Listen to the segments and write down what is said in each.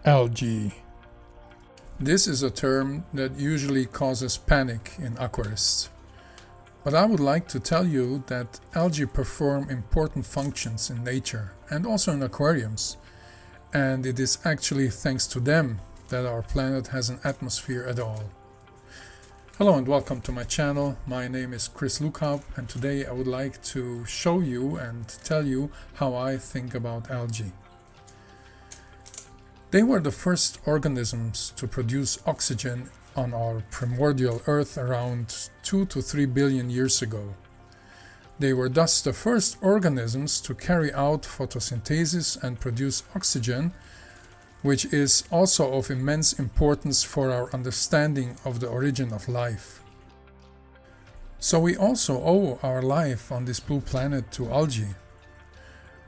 Algae. This is a term that usually causes panic in aquarists. But I would like to tell you that algae perform important functions in nature and also in aquariums. And it is actually thanks to them that our planet has an atmosphere at all. Hello and welcome to my channel. My name is Lukhaup, and today I would like to show you and tell you how I think about algae. They were the first organisms to produce oxygen on our primordial Earth around 2 to 3 billion years ago. They were thus the first organisms to carry out photosynthesis and produce oxygen, which is also of immense importance for our understanding of the origin of life. So we also owe our life on this blue planet to algae.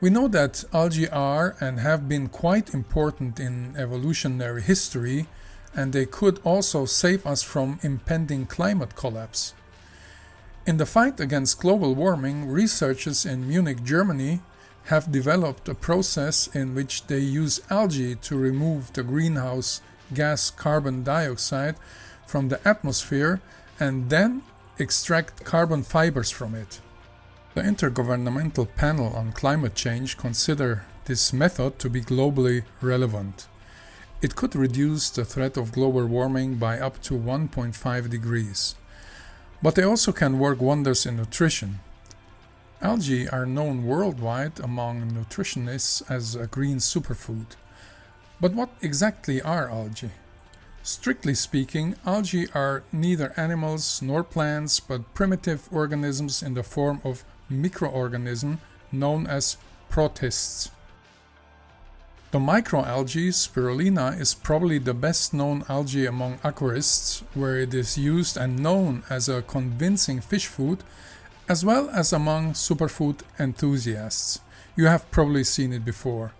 We know that algae are and have been quite important in evolutionary history, and they could also save us from impending climate collapse. In the fight against global warming, researchers in Munich, Germany, have developed a process in which they use algae to remove the greenhouse gas carbon dioxide from the atmosphere and then extract carbon fibers from it. The Intergovernmental Panel on Climate Change consider this method to be globally relevant. It could reduce the threat of global warming by up to 1.5 degrees. But they also can work wonders in nutrition. Algae are known worldwide among nutritionists as a green superfood. But what exactly are algae? Strictly speaking, algae are neither animals nor plants, but primitive organisms in the form of microorganisms known as protists. The microalgae spirulina is probably the best known algae among aquarists, where it is used and known as a convincing fish food, as well as among superfood enthusiasts. You have probably seen it before.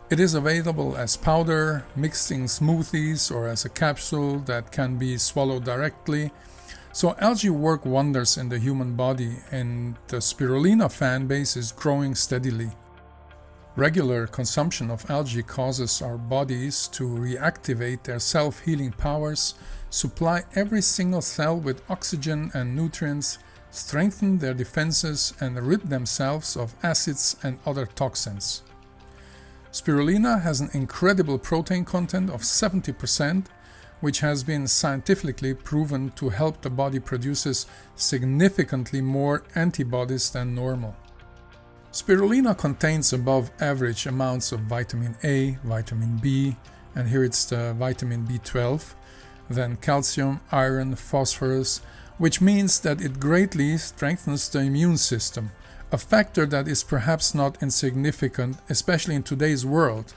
It is available as powder, mixed in smoothies, or as a capsule that can be swallowed directly. So algae work wonders in the human body, and the spirulina fan base is growing steadily. Regular consumption of algae causes our bodies to reactivate their self-healing powers, supply every single cell with oxygen and nutrients, strengthen their defenses, and rid themselves of acids and other toxins. Spirulina has an incredible protein content of 70%, which has been scientifically proven to help the body produce significantly more antibodies than normal. Spirulina contains above average amounts of vitamin A, vitamin B, and here it's the vitamin B12, then calcium, iron, phosphorus, which means that it greatly strengthens the immune system, a factor that is perhaps not insignificant, especially in today's world.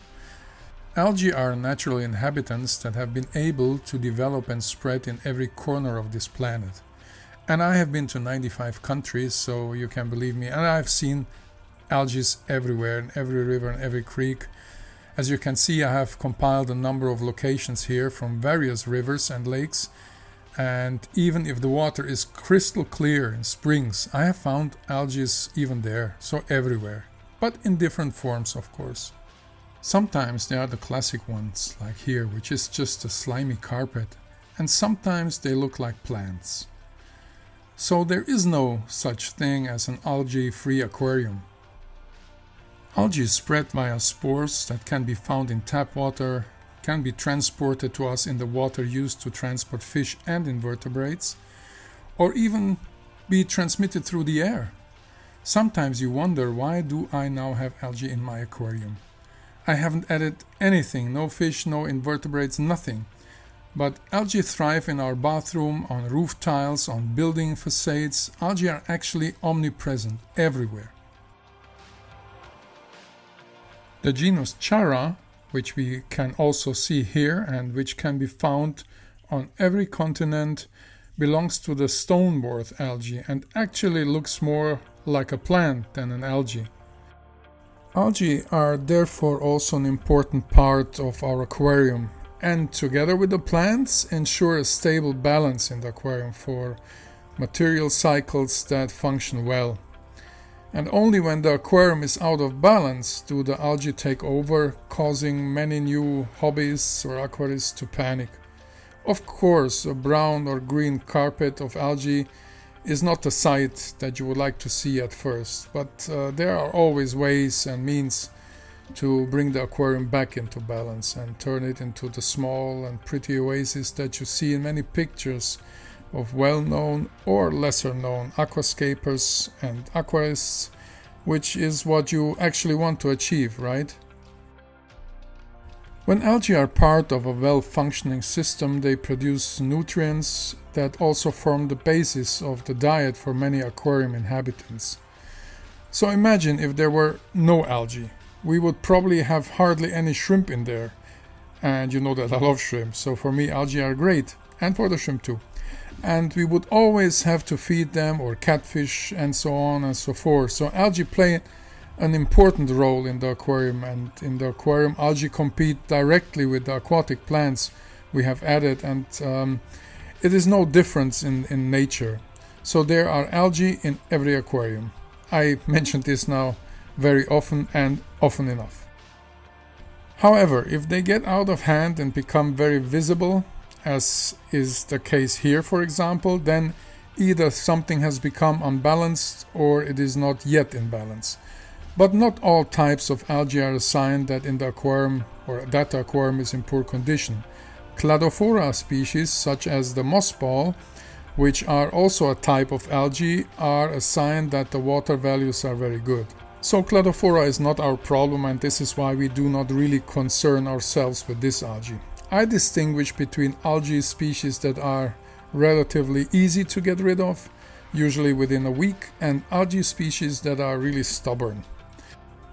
Algae are natural inhabitants that have been able to develop and spread in every corner of this planet. And I have been to 95 countries, so you can believe me, and I've seen algae everywhere, in every river and every creek. As you can see, I have compiled a number of locations here from various rivers and lakes, and even if the water is crystal clear in springs, I have found algae even there, so everywhere, but in different forms, of course. Sometimes they are the classic ones, like here, which is just a slimy carpet, and sometimes they look like plants. So there is no such thing as an algae-free aquarium. Algae spread via spores that can be found in tap water, can be transported to us in the water used to transport fish and invertebrates, or even be transmitted through the air. Sometimes you wonder, why do I now have algae in my aquarium? I haven't added anything, no fish, no invertebrates, nothing. But algae thrive in our bathroom, on roof tiles, on building facades. Algae are actually omnipresent, everywhere. The genus Chara, which we can also see here and which can be found on every continent, belongs to the stonewort algae and actually looks more like a plant than an algae. Algae are therefore also an important part of our aquarium, and together with the plants ensure a stable balance in the aquarium for material cycles that function well. And only when the aquarium is out of balance do the algae take over, causing many new hobbyists or aquarists to panic. Of course, a brown or green carpet of algae is not a sight that you would like to see at first, but there are always ways and means to bring the aquarium back into balance and turn it into the small and pretty oasis that you see in many pictures of well-known or lesser-known aquascapers and aquarists, which is what you actually want to achieve, right? When algae are part of a well-functioning system, they produce nutrients that also form the basis of the diet for many aquarium inhabitants. So imagine if there were no algae. We would probably have hardly any shrimp in there. And you know that I love shrimp, so for me algae are great, and for the shrimp too. And we would always have to feed them, or catfish, and so on and so forth. So algae play an important role in the aquarium, and in the aquarium algae compete directly with the aquatic plants we have added, and it is no difference in nature. So there are algae in every aquarium. I mentioned this now very often and often enough. However, if they get out of hand and become very visible, as is the case here for example, then either something has become unbalanced or it is not yet in balance. But not all types of algae are a sign that in the aquarium or that the aquarium is in poor condition. Cladophora species such as the mossball, which are also a type of algae, are a sign that the water values are very good. So Cladophora is not our problem, and this is why we do not really concern ourselves with this algae. I distinguish between algae species that are relatively easy to get rid of, usually within a week, and algae species that are really stubborn.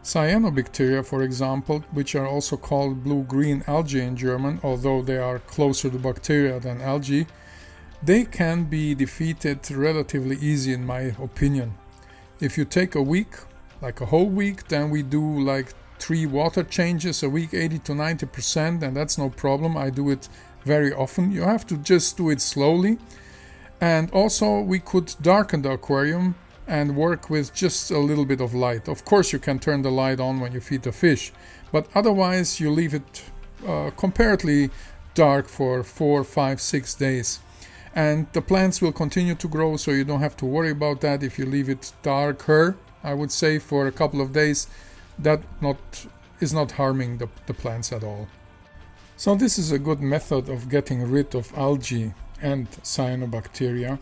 Cyanobacteria, for example, which are also called blue-green algae in German, although they are closer to bacteria than algae, they can be defeated relatively easy in my opinion. If you take a week, like a whole week, then we do like 3 water changes a week, 80 to 90%, and that's no problem. I do it very often. You have to just do it slowly. And also we could darken the aquarium and work with just a little bit of light. Of course you can turn the light on when you feed the fish, but otherwise you leave it comparatively dark for 4, 5, 6 days. And the plants will continue to grow, so you don't have to worry about that. If you leave it darker, I would say, for a couple of days, that is not harming the plants at all. So this is a good method of getting rid of algae and cyanobacteria.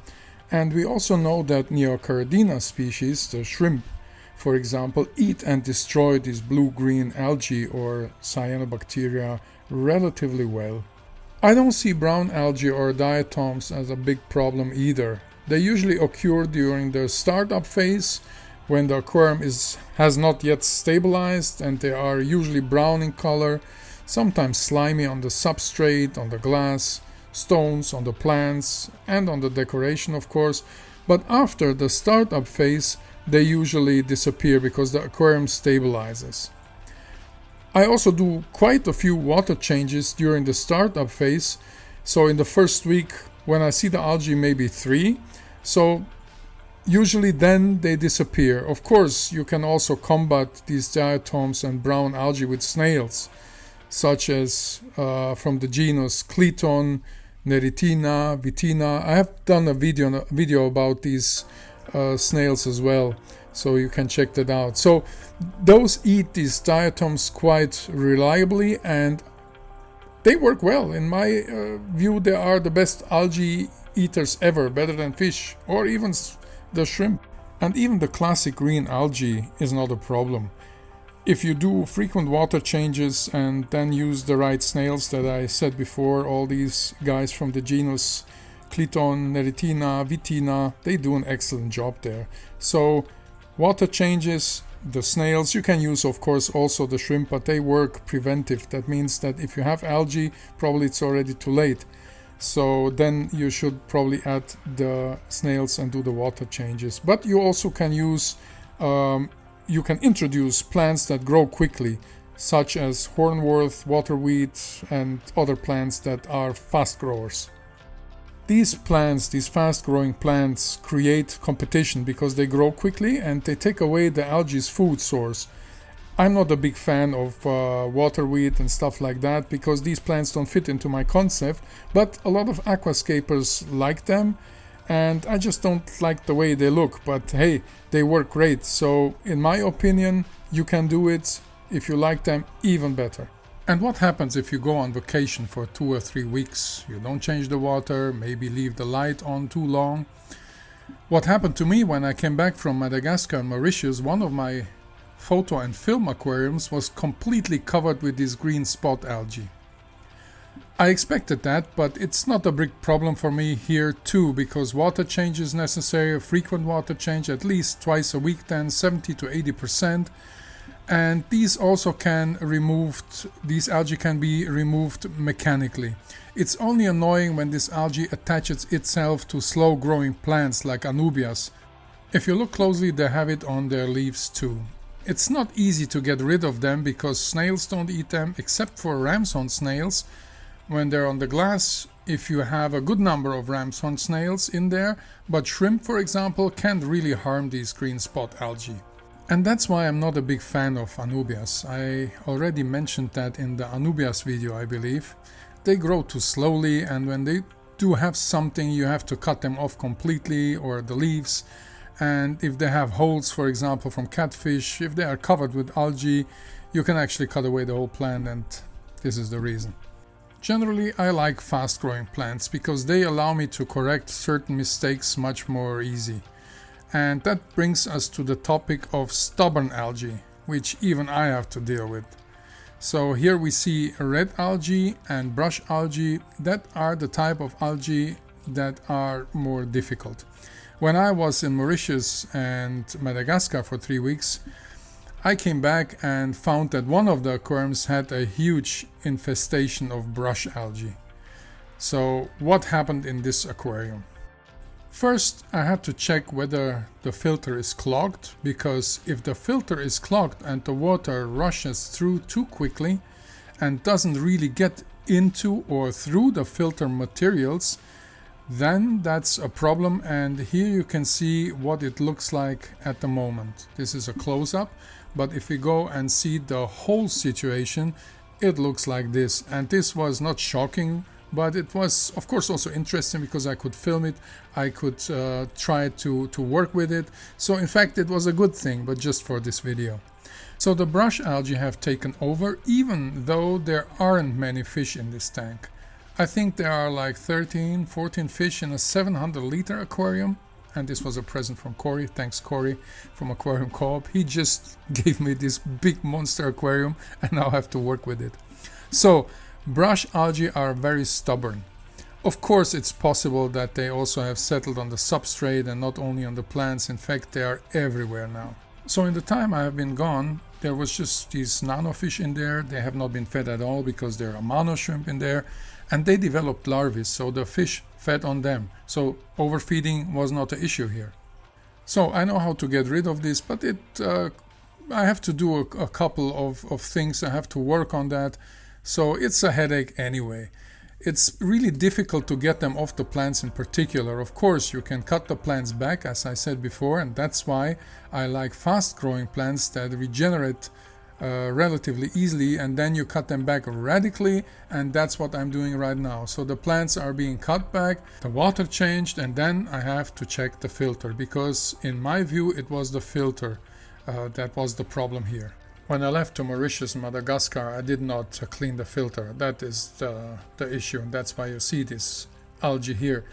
And we also know that Neocaridina species, the shrimp, for example, eat and destroy these blue-green algae or cyanobacteria relatively well. I don't see brown algae or diatoms as a big problem either. They usually occur during the startup phase, when the aquarium has not yet stabilized, and they are usually brown in color, sometimes slimy on the substrate, on the glass, stones, on the plants, and on the decoration of course. But after the startup phase they usually disappear because the aquarium stabilizes. I also do quite a few water changes during the startup phase, so in the first week when I see the algae maybe 3, so usually then they disappear. Of course you can also combat these diatoms and brown algae with snails, such as from the genus Cliton, Neritina, Vitina. I have done a video about these snails as well, so you can check that out. So those eat these diatoms quite reliably and they work well. In my view, they are the best algae eaters ever, better than fish or even the shrimp. And even the classic green algae is not a problem. If you do frequent water changes and then use the right snails that I said before, all these guys from the genus Cliton, Neritina, Vitina, they do an excellent job there. So water changes, the snails, you can use of course also the shrimp, but they work preventive. That means that if you have algae, probably it's already too late. So then you should probably add the snails and do the water changes. But you also can use you can introduce plants that grow quickly, such as hornwort, waterweed, and other plants that are fast growers. These plants, these fast-growing plants, create competition because they grow quickly and they take away the algae's food source. I'm not a big fan of water wheat and stuff like that because these plants don't fit into my concept, but a lot of aquascapers like them, and I just don't like the way they look, but hey, they work great. So in my opinion, you can do it. If you like them, even better. And what happens if you go on vacation for 2 or 3 weeks? You don't change the water, maybe leave the light on too long. What happened to me when I came back from Madagascar and Mauritius, one of my photo and film aquariums was completely covered with this green spot algae. I expected that, but it's not a big problem for me here too, because water change is necessary, a frequent water change at least twice a week, then 70 to 80%. And these algae can be removed mechanically. It's only annoying when this algae attaches itself to slow growing plants like anubias. If you look closely, they have it on their leaves too. It's not easy to get rid of them because snails don't eat them, except for ramshorn snails. When they're on the glass, if you have a good number of ramshorn snails in there, but shrimp, for example, can't really harm these green spot algae. And that's why I'm not a big fan of anubias. I already mentioned that in the anubias video, I believe. They grow too slowly, and when they do have something, you have to cut them off completely, or the leaves. And if they have holes, for example, from catfish, if they are covered with algae, you can actually cut away the whole plant, and this is the reason. Generally, I like fast-growing plants because they allow me to correct certain mistakes much more easy. And that brings us to the topic of stubborn algae, which even I have to deal with. So here we see red algae and brush algae. That are the type of algae that are more difficult. When I was in Mauritius and Madagascar for 3 weeks, I came back and found that one of the aquariums had a huge infestation of brush algae. So what happened in this aquarium? First, I had to check whether the filter is clogged, because if the filter is clogged and the water rushes through too quickly and doesn't really get into or through the filter materials, then that's a problem. And here you can see what it looks like at the moment. This is a close-up, but if we go and see the whole situation, it looks like this. And this was not shocking, but it was of course also interesting because I could film it, I could try to work with it. So in fact it was a good thing, but just for this video. So the brush algae have taken over, even though there aren't many fish in this tank. I think there are like 13, 14 fish in a 700-liter aquarium. And this was a present from Corey. Thanks, Corey, from Aquarium Co-op. He just gave me this big monster aquarium and now I have to work with it. So brush algae are very stubborn. Of course, it's possible that they also have settled on the substrate and not only on the plants. In fact, they are everywhere now. So in the time I have been gone, there was just these nanofish in there. They have not been fed at all because there are mono shrimp in there. And they developed larvae, so the fish fed on them. So overfeeding was not an issue here. So I know how to get rid of this, but I have to do a couple of things. I have to work on that. So it's a headache anyway. It's really difficult to get them off the plants in particular. Of course, you can cut the plants back, as I said before, and that's why I like fast-growing plants that regenerate relatively easily, and then you cut them back radically, and that's what I'm doing right now. So the plants are being cut back, the water changed, and then I have to check the filter, because in my view it was the filter that was the problem here. When I left to Mauritius and Madagascar, I did not clean the filter. That is the issue, and that's why you see this algae here.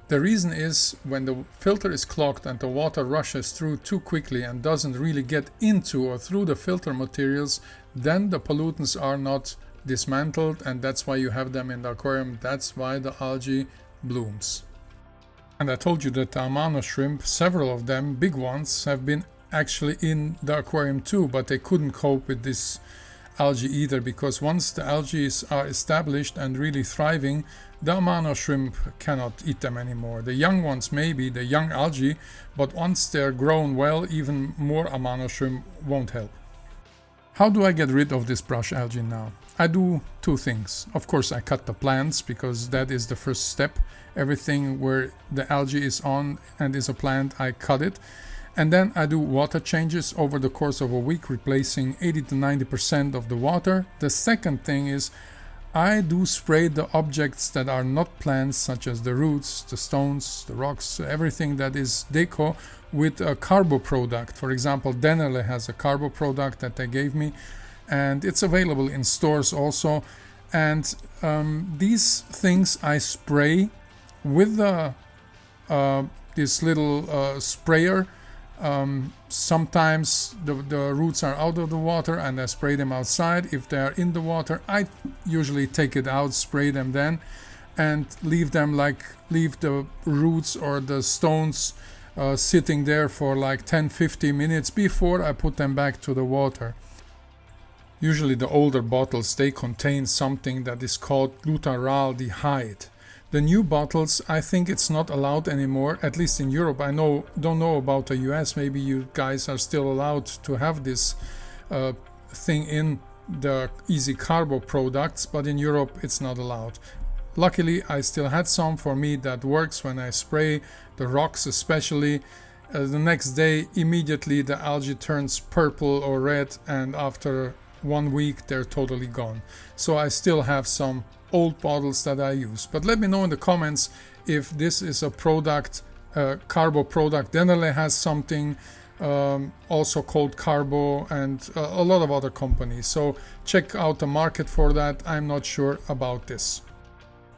The reason is when the filter is clogged and the water rushes through too quickly and doesn't really get into or through the filter materials, then the pollutants are not dismantled, and that's why you have them in the aquarium. That's why the algae blooms. And I told you that the Amano shrimp, several of them, big ones, have been actually in the aquarium too, but they couldn't cope with this algae either, because once the algae are established and really thriving, the Amano shrimp cannot eat them anymore. The young ones maybe, the young algae, but once they're grown well, even more Amano shrimp won't help. How do I get rid of this brush algae now? I do two things. Of course, I cut the plants because that is the first step. Everything where the algae is on and is a plant, I cut it. And then I do water changes over the course of a week, replacing 80 to 90% of the water. The second thing is I do spray the objects that are not plants, such as the roots, the stones, the rocks, everything that is deco, with a carbo product. For example, Dennerle has a carbo product that they gave me, and it's available in stores also. And these things I spray with this little sprayer. Sometimes the roots are out of the water and I spray them outside. If they are in the water, I usually take it out, spray them then, and leave the roots or the stones sitting there for like 10-15 minutes before I put them back to the water. Usually the older bottles, they contain something that is called glutaraldehyde. The new bottles, I think it's not allowed anymore, at least in Europe. I don't know about the US. Maybe you guys are still allowed to have this thing in the Easy Carbo products, but in Europe it's not allowed. Luckily, I still had some. For me, that works when I spray the rocks especially. The next day, immediately the algae turns purple or red, and after 1 week they're totally gone. So I still have some old bottles that I use. But let me know in the comments if this is a product, carbo product. Dennerle has something also called carbo, and a lot of other companies. So check out the market for that. I'm not sure about this.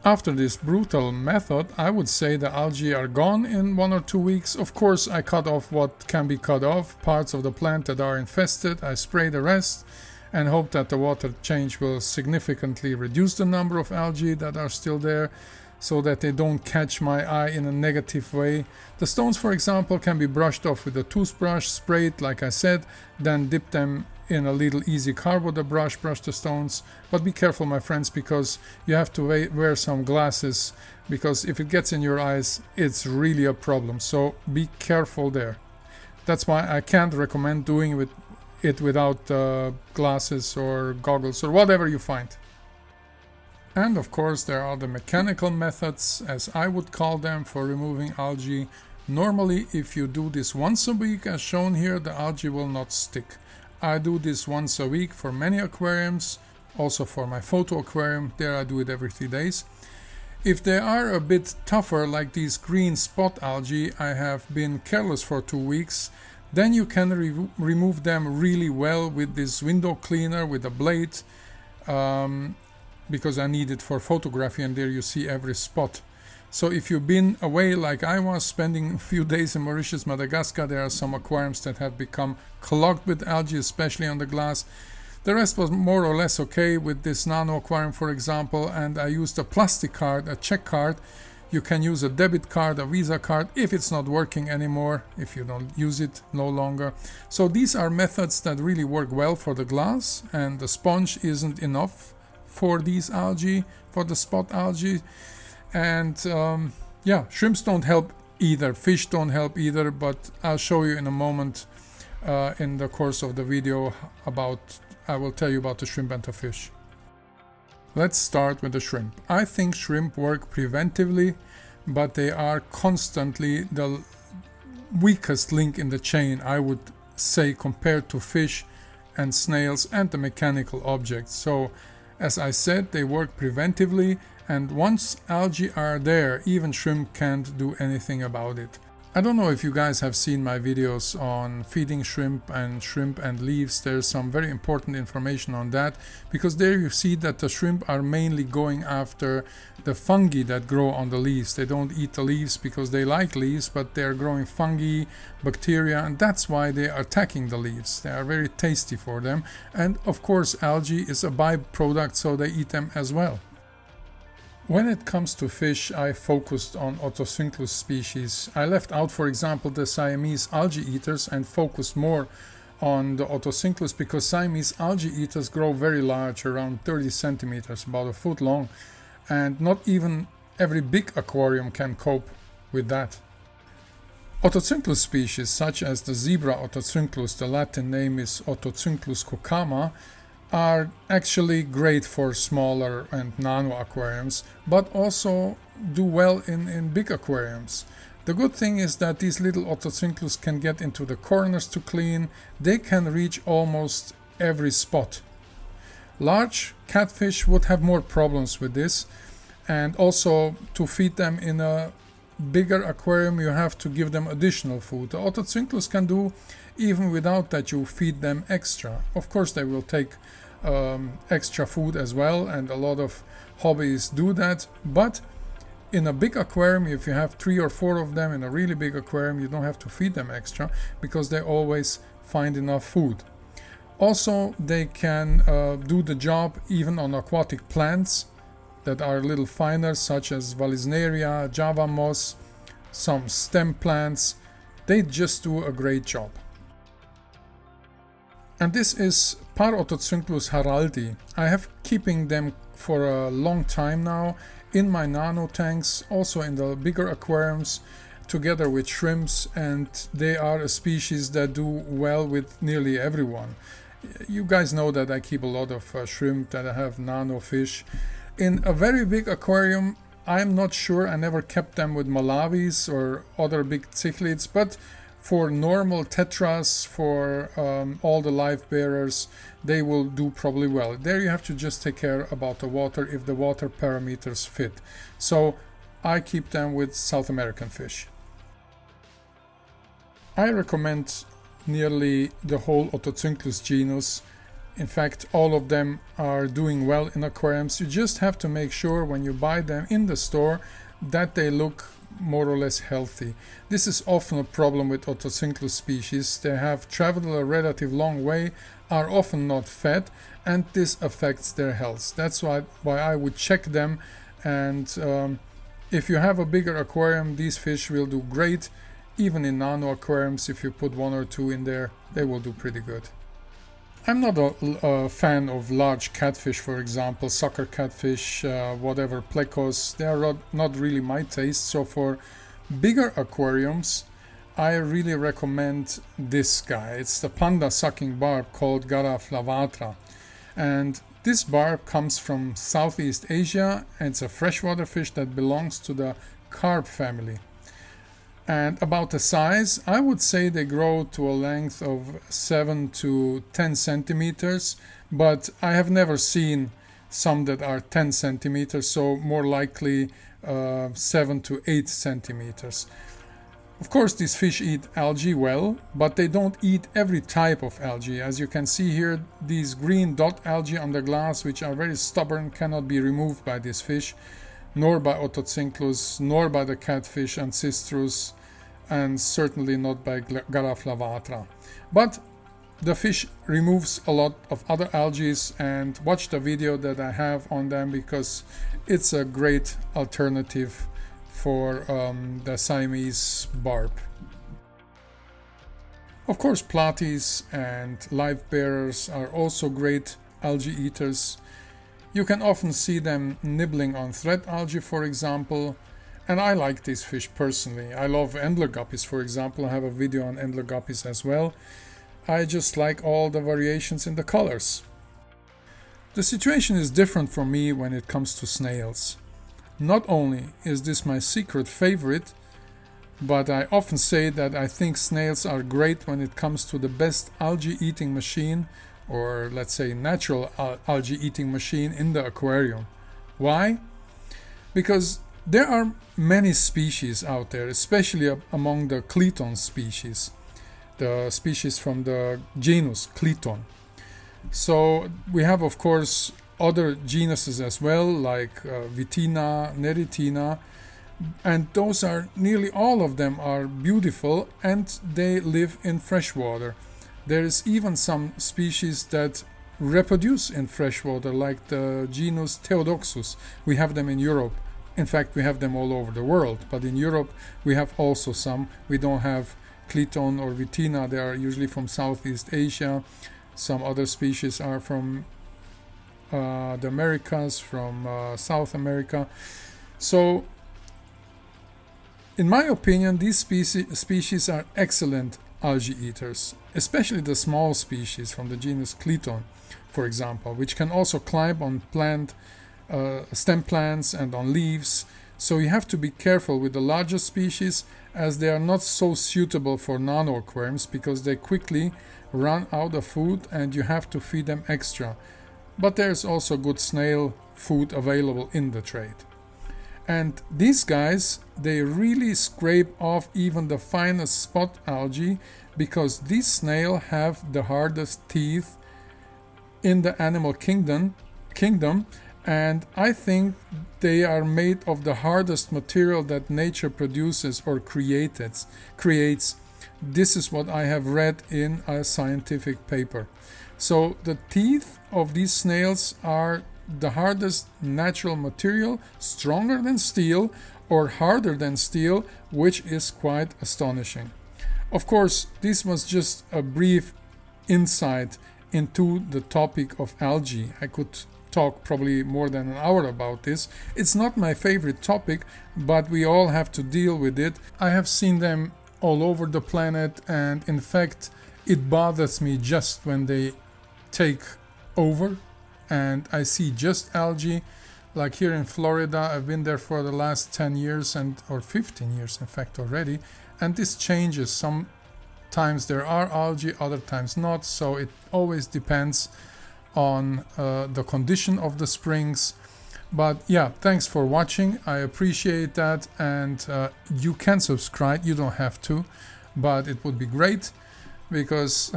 After this brutal method, I would say the algae are gone in 1 or 2 weeks. Of course, I cut off what can be cut off, parts of the plant that are infested. I spray the rest and hope that the water change will significantly reduce the number of algae that are still there, so that they don't catch my eye in a negative way. The stones, for example, can be brushed off with a toothbrush, sprayed like I said, then dip them in a little Easy Carbo, the brush the stones. But be careful, my friends, because you have to wear some glasses, because if it gets in your eyes, it's really a problem. So be careful there. That's why I can't recommend doing it without glasses or goggles or whatever you find. And of course there are the mechanical methods, as I would call them, for removing algae. Normally, if you do this once a week as shown here, the algae will not stick. I do this once a week for many aquariums, also for my photo aquarium. There I do it every 3 days. If they are a bit tougher, like these green spot algae, I have been careless for 2 weeks. Then you can remove them really well with this window cleaner with a blade, because I need it for photography, and there you see every spot. So if you've been away like I was, spending a few days in Mauritius, Madagascar, there are some aquariums that have become clogged with algae, especially on the glass. The rest was more or less okay with this nano aquarium, for example, and I used a plastic card, a check card. You can use a debit card, a Visa card, if it's not working anymore, if you don't use it no longer. So these are methods that really work well for the glass, and the sponge isn't enough for these algae, for the spot algae. And yeah, shrimps don't help either, fish don't help either, but I'll show you in a moment in the course of the video I will tell you about the shrimp and the fish. Let's start with the shrimp. I think shrimp work preventively, but they are constantly the weakest link in the chain, I would say, compared to fish and snails and the mechanical objects. So, as I said, they work preventively, and once algae are there, even shrimp can't do anything about it. I don't know if you guys have seen my videos on feeding shrimp and leaves. There's some very important information on that, because there you see that the shrimp are mainly going after the fungi that grow on the leaves. They don't eat the leaves because they like leaves, but they're growing fungi, bacteria, and that's why they are attacking the leaves. They are very tasty for them. And of course, algae is a byproduct, so they eat them as well. When it comes to fish, I focused on Otocinclus species. I left out, for example, the Siamese algae eaters and focused more on the Otocinclus, because Siamese algae eaters grow very large, around 30 centimeters, about a foot long, and not even every big aquarium can cope with that. Otocinclus species such as the zebra Otocinclus, the Latin name is Otocinclus cucama, are actually great for smaller and nano aquariums, but also do well in big aquariums. The good thing is that these little Otocinclus can get into the corners to clean. They can reach almost every spot. Large catfish would have more problems with this, and also to feed them in a bigger aquarium you have to give them additional food. The Otocinclus can do even without that you feed them extra. Of course they will take extra food as well, and a lot of hobbies do that, but in a big aquarium, if you have 3 or 4 of them in a really big aquarium, you don't have to feed them extra because they always find enough food. Also, they can do the job even on aquatic plants that are a little finer, such as Vallisneria, Java moss, some stem plants. They just do a great job. And this is Parotocinclus haraldi. I have keeping them for a long time now in my nano tanks, also in the bigger aquariums, together with shrimps, and they are a species that do well with nearly everyone. You guys know that I keep a lot of shrimp, that I have nano fish. In a very big aquarium, I'm not sure, I never kept them with Malawis or other big cichlids, but for normal tetras, for all the live bearers, they will do probably well. There you have to just take care about the water if the water parameters fit. So I keep them with South American fish. I recommend nearly the whole Otocinclus genus. In fact, all of them are doing well in aquariums. You just have to make sure when you buy them in the store that they look more or less healthy. This is often a problem with Otocinclus species. They have traveled a relative long way, are often not fed, and this affects their health. That's why I would check them, and if you have a bigger aquarium, these fish will do great. Even in nano aquariums, if you put 1 or 2 in there, they will do pretty good. I'm not a fan of large catfish, for example, sucker catfish, whatever, plecos. They are not really my taste. So for bigger aquariums, I really recommend this guy. It's the panda sucking barb called Gara flavatra. And this barb comes from Southeast Asia, and it's a freshwater fish that belongs to the carp family. And about the size, I would say they grow to a length of 7 to 10 centimeters, but I have never seen some that are 10 centimeters, so more likely 7 to 8 centimeters. Of course, these fish eat algae well, but they don't eat every type of algae. As you can see here, these green dot algae on the glass, which are very stubborn, cannot be removed by this fish, nor by Otocinclus, nor by the catfish Ancistrus, and certainly not by Gara flavatra. But the fish removes a lot of other algae, and watch the video that I have on them because it's a great alternative for the Siamese barb. Of course, platies and live bearers are also great algae eaters. You can often see them nibbling on thread algae, for example, and I like these fish personally. I love Endler guppies, for example. I have a video on Endler guppies as well. I just like all the variations in the colors. The situation is different for me when it comes to snails. Not only is this my secret favorite, but I often say that I think snails are great when it comes to the best algae eating machine, or let's say natural algae eating machine in the aquarium. Why? Because there are many species out there, especially among the Cliton species, the species from the genus Cliton. So we have, of course, other genuses as well, like Vitina, Neritina, and those are, nearly all of them are beautiful, and they live in freshwater. There is even some species that reproduce in freshwater, like the genus Theodoxus. We have them in Europe. In fact, we have them all over the world, but in Europe we have also some. We don't have Cliton or Vitina. They are usually from Southeast Asia. Some other species are from the Americas, from South America. So, in my opinion, these species are excellent algae eaters. especially the small species from the genus Cliton, for example, which can also climb on stem plants and on leaves. So you have to be careful with the larger species, as they are not so suitable for nano-aquariums because they quickly run out of food and you have to feed them extra. But there's also good snail food available in the trade. And these guys, they really scrape off even the finest spot algae, because these snails have the hardest teeth in the animal kingdom, and I think they are made of the hardest material that nature produces or creates. This is what I have read in a scientific paper. So the teeth of these snails are the hardest natural material, stronger than steel or harder than steel, which is quite astonishing. Of course, this was just a brief insight into the topic of algae. I could talk probably more than an hour about this. It's not my favorite topic, but we all have to deal with it. I have seen them all over the planet, and in fact it bothers me just when they take over and I see just algae. Like here in Florida, I've been there for the last 10 years or 15 years in fact already, and this changes. Sometimes there are algae, other times not, so it always depends on the condition of the springs. But yeah, thanks for watching, I appreciate that, and you can subscribe, you don't have to, but it would be great, because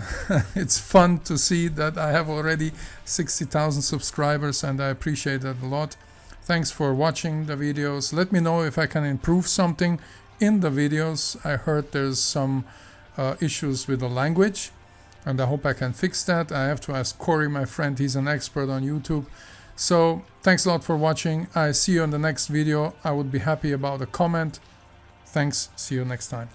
it's fun to see that I have already 60,000 subscribers, and I appreciate that a lot. Thanks for watching the videos. Let me know if I can improve something in the videos. I heard there's some issues with the language, and I hope I can fix that. I have to ask Corey, my friend, he's an expert on YouTube. So thanks a lot for watching. I see you in the next video. I would be happy about a comment. Thanks, see you next time.